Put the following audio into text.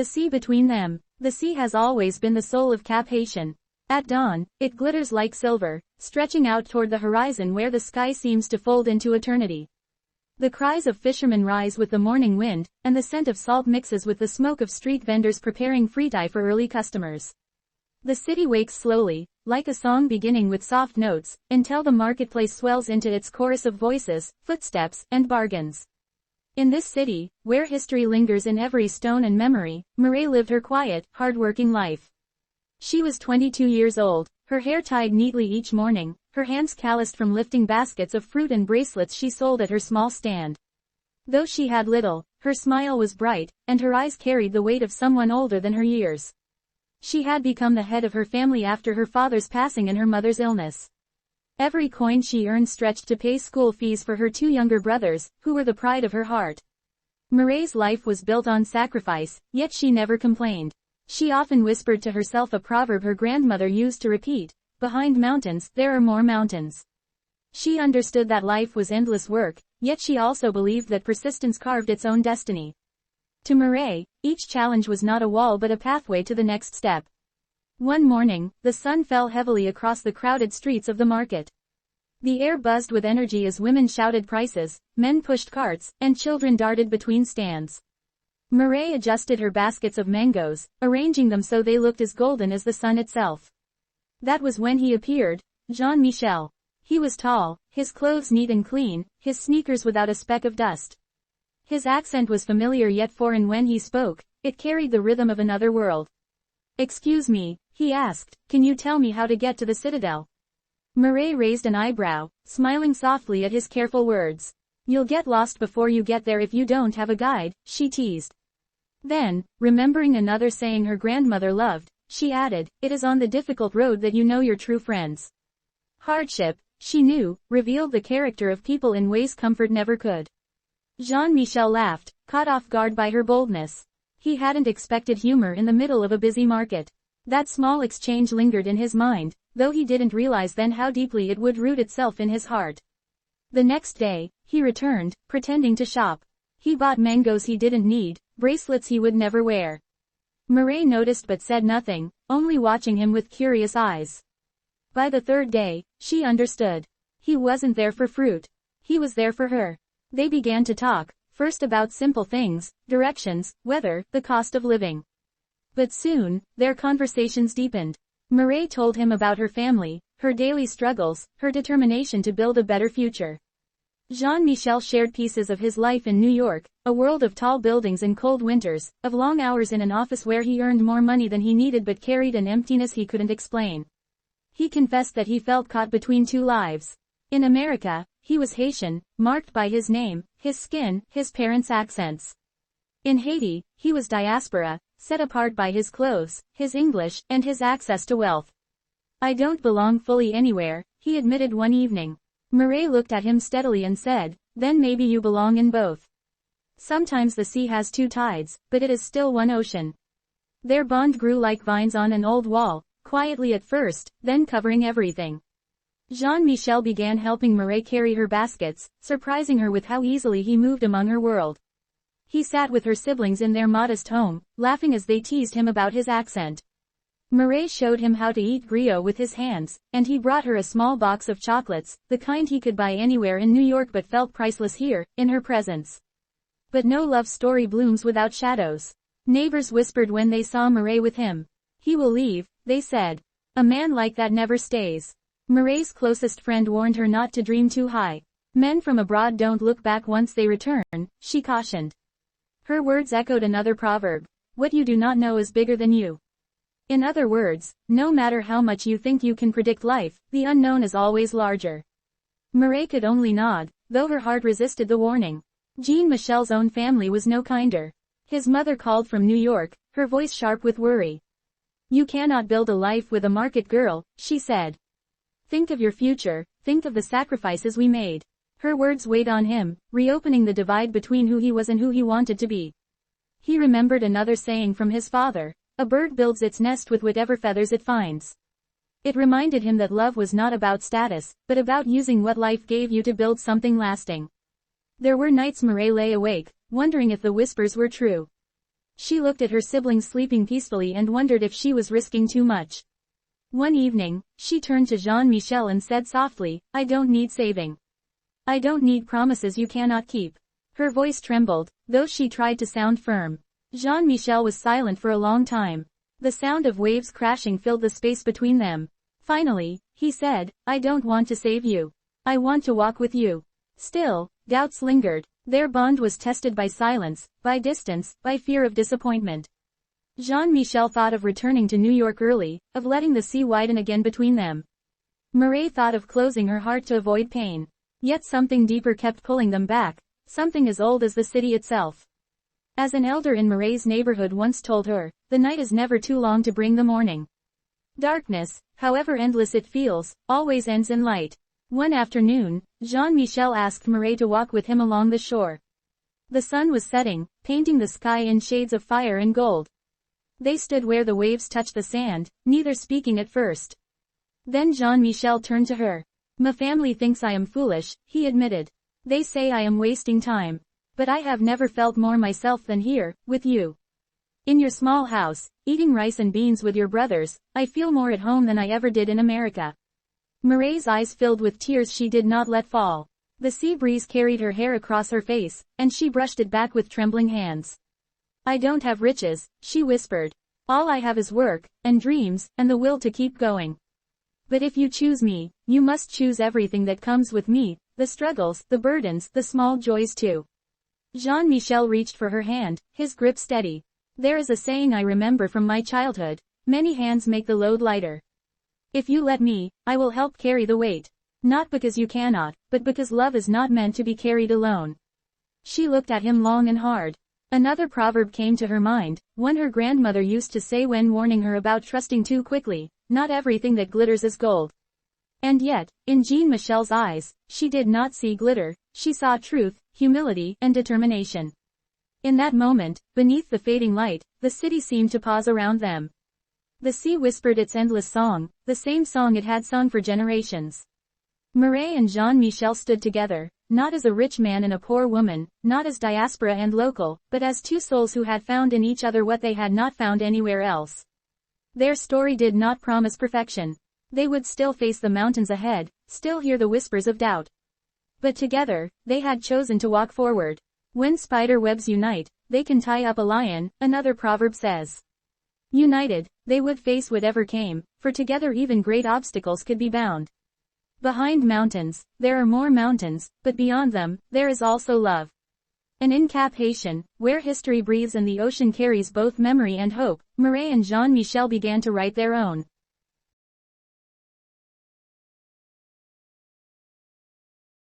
The sea between them. The sea has always been the soul of Cap-Haïtien. At dawn, it glitters like silver, stretching out toward the horizon where the sky seems to fold into eternity. The cries of fishermen rise with the morning wind, and the scent of salt mixes with the smoke of street vendors preparing fritai for early customers. The city wakes slowly, like a song beginning with soft notes, until the marketplace swells into its chorus of voices, footsteps, and bargains. In this city, where history lingers in every stone and memory, Mireille lived her quiet, hardworking life. She was 22 years old, her hair tied neatly each morning, her hands calloused from lifting baskets of fruit and bracelets she sold at her small stand. Though she had little, her smile was bright, and her eyes carried the weight of someone older than her years. She had become the head of her family after her father's passing and her mother's illness. Every coin she earned stretched to pay school fees for her two younger brothers, who were the pride of her heart. Mireille's life was built on sacrifice, yet she never complained. She often whispered to herself a proverb her grandmother used to repeat, "Behind mountains, there are more mountains." She understood that life was endless work, yet she also believed that persistence carved its own destiny. To Mireille, each challenge was not a wall but a pathway to the next step. One morning, the sun fell heavily across the crowded streets of the market. The air buzzed with energy as women shouted prices, men pushed carts, and children darted between stands. Mireille adjusted her baskets of mangoes, arranging them so they looked as golden as the sun itself. That was when he appeared, Jean-Michel. He was tall, his clothes neat and clean, his sneakers without a speck of dust. His accent was familiar yet foreign when he spoke, it carried the rhythm of another world. "Excuse me," he asked, "can you tell me how to get to the citadel?" Mireille raised an eyebrow, smiling softly at his careful words. "You'll get lost before you get there if you don't have a guide," she teased. Then, remembering another saying her grandmother loved, she added, "It is on the difficult road that you know your true friends." Hardship, she knew, revealed the character of people in ways comfort never could. Jean-Michel laughed, caught off guard by her boldness. He hadn't expected humor in the middle of a busy market. That small exchange lingered in his mind, though he didn't realize then how deeply it would root itself in his heart. The next day, he returned, pretending to shop. He bought mangoes he didn't need, bracelets he would never wear. Mireille noticed but said nothing, only watching him with curious eyes. By the third day, she understood. He wasn't there for fruit. He was there for her. They began to talk, first about simple things, directions, weather, the cost of living. But soon, their conversations deepened. Mireille told him about her family, her daily struggles, her determination to build a better future. Jean-Michel shared pieces of his life in New York, a world of tall buildings and cold winters, of long hours in an office where he earned more money than he needed but carried an emptiness he couldn't explain. He confessed that he felt caught between two lives. In America, he was Haitian, marked by his name, his skin, his parents' accents. In Haiti, he was diaspora, set apart by his clothes, his English, and his access to wealth. "I don't belong fully anywhere," he admitted one evening. Mireille looked at him steadily and said, "Then maybe you belong in both." Sometimes the sea has two tides, but it is still one ocean. Their bond grew like vines on an old wall, quietly at first, then covering everything. Jean-Michel began helping Mireille carry her baskets, surprising her with how easily he moved among her world. He sat with her siblings in their modest home, laughing as they teased him about his accent. Mireille showed him how to eat griot with his hands, and he brought her a small box of chocolates, the kind he could buy anywhere in New York but felt priceless here, in her presence. But no love story blooms without shadows. Neighbors whispered when they saw Mireille with him. "He will leave," they said. "A man like that never stays." Mireille's closest friend warned her not to dream too high. "Men from abroad don't look back once they return," she cautioned. Her words echoed another proverb. "What you do not know is bigger than you." In other words, no matter how much you think you can predict life, the unknown is always larger. Mireille could only nod, though her heart resisted the warning. Jean-Michel's own family was no kinder. His mother called from New York, her voice sharp with worry. "You cannot build a life with a market girl," she said. "Think of your future, think of the sacrifices we made." Her words weighed on him, reopening the divide between who he was and who he wanted to be. He remembered another saying from his father. "A bird builds its nest with whatever feathers it finds." It reminded him that love was not about status, but about using what life gave you to build something lasting. There were nights Mireille lay awake, wondering if the whispers were true. She looked at her siblings sleeping peacefully and wondered if she was risking too much. One evening, she turned to Jean-Michel and said softly, "I don't need saving. I don't need promises you cannot keep." Her voice trembled, though she tried to sound firm. Jean-Michel was silent for a long time. The sound of waves crashing filled the space between them. Finally, he said, "I don't want to save you. I want to walk with you." Still, doubts lingered. Their bond was tested by silence, by distance, by fear of disappointment. Jean-Michel thought of returning to New York early, of letting the sea widen again between them. Mireille thought of closing her heart to avoid pain. Yet something deeper kept pulling them back, something as old as the city itself. As an elder in Mireille's neighborhood once told her, the night is never too long to bring the morning. Darkness, however endless it feels, always ends in light. One afternoon, Jean-Michel asked Mireille to walk with him along the shore. The sun was setting, painting the sky in shades of fire and gold. They stood where the waves touched the sand, neither speaking at first. Then Jean-Michel turned to her. "My family thinks I am foolish," he admitted. "They say I am wasting time. But I have never felt more myself than here, with you. In your small house, eating rice and beans with your brothers, I feel more at home than I ever did in America." Mireille's eyes filled with tears she did not let fall. The sea breeze carried her hair across her face, and she brushed it back with trembling hands. "I don't have riches," she whispered. "All I have is work, and dreams, and the will to keep going. But if you choose me, you must choose everything that comes with me, the struggles, the burdens, the small joys too." Jean-Michel reached for her hand, his grip steady. "There is a saying I remember from my childhood, many hands make the load lighter. If you let me, I will help carry the weight. Not because you cannot, but because love is not meant to be carried alone." She looked at him long and hard. Another proverb came to her mind, one her grandmother used to say when warning her about trusting too quickly, "Not everything that glitters is gold." And yet, in Jean-Michel's eyes, she did not see glitter, she saw truth, humility, and determination. In that moment, beneath the fading light, the city seemed to pause around them. The sea whispered its endless song, the same song it had sung for generations. Mireille and Jean-Michel stood together, not as a rich man and a poor woman, not as diaspora and local, but as two souls who had found in each other what they had not found anywhere else. Their story did not promise perfection. They would still face the mountains ahead, still hear the whispers of doubt. But together, they had chosen to walk forward. When spider webs unite, they can tie up a lion, another proverb says. United, they would face whatever came, for together even great obstacles could be bound. Behind mountains, there are more mountains, but beyond them, there is also love. And in Cap-Haïtien, where history breathes and the ocean carries both memory and hope, Mireille and Jean-Michel began to write their own.